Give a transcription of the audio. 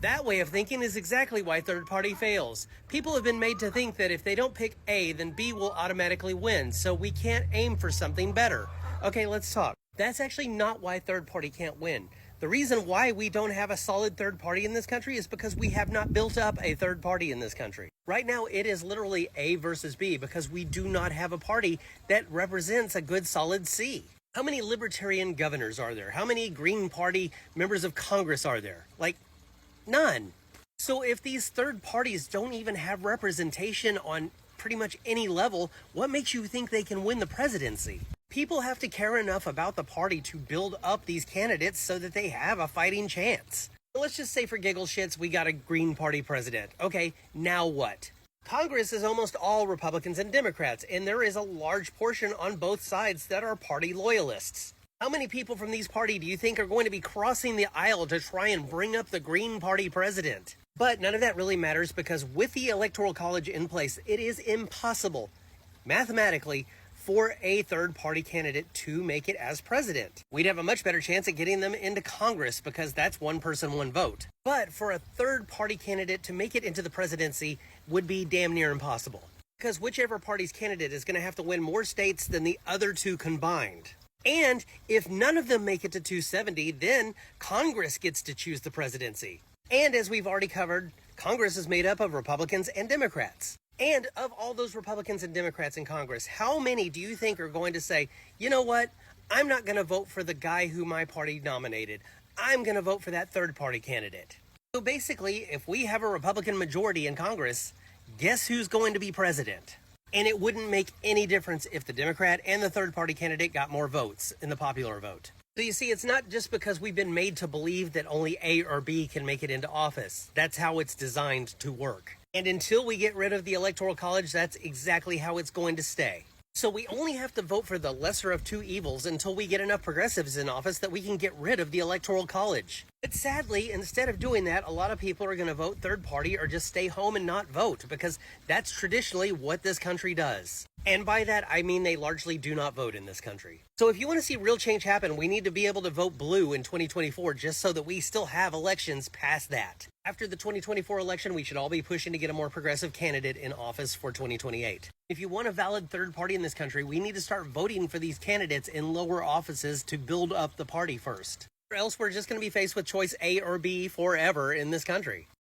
That way of thinking is exactly why third party fails. People have been made to think that if they don't pick A, then B will automatically win, so we can't aim for something better. Okay, let's talk. That's actually not why third party can't win. The reason why we don't have a solid third party in this country is because we have not built up a third party in this country. Right now, it is literally A versus B because we do not have a party that represents a good solid C. How many libertarian governors are there? How many Green Party members of Congress are there? Like, none. So if these third parties don't even have representation on pretty much any level, what makes you think they can win the presidency? People have to care enough about the party to build up these candidates so that they have a fighting chance. Let's just say for giggle shits, we got a Green Party president. Okay, now what? Congress is almost all Republicans and Democrats, and there is a large portion on both sides that are party loyalists. How many people from these parties do you think are going to be crossing the aisle to try and bring up the Green Party president? But none of that really matters because with the Electoral College in place, it is impossible, mathematically, for a third-party candidate to make it as president. We'd have a much better chance at getting them into Congress because that's one person, one vote. But for a third-party candidate to make it into the presidency would be damn near impossible. Because whichever party's candidate is going to have to win more states than the other two combined. And if none of them make it to 270, then Congress gets to choose the presidency. And as we've already covered, Congress is made up of Republicans and Democrats. And of all those Republicans and Democrats in Congress, how many do you think are going to say, you know what, I'm not going to vote for the guy who my party nominated. I'm going to vote for that third party candidate. So basically, if we have a Republican majority in Congress, guess who's going to be president? And it wouldn't make any difference if the Democrat and the third party candidate got more votes in the popular vote. So you see, it's not just because we've been made to believe that only A or B can make it into office. That's how it's designed to work. And until we get rid of the Electoral College, that's exactly how it's going to stay. So we only have to vote for the lesser of two evils until we get enough progressives in office that we can get rid of the Electoral College. But sadly, instead of doing that, a lot of people are going to vote third party or just stay home and not vote because that's traditionally what this country does. And by that, I mean they largely do not vote in this country. So if you want to see real change happen, we need to be able to vote blue in 2024 just so that we still have elections past that. After the 2024 election, we should all be pushing to get a more progressive candidate in office for 2028. If you want a valid third party in this country, we need to start voting for these candidates in lower offices to build up the party first. Or else we're just going to be faced with choice A or B forever in this country.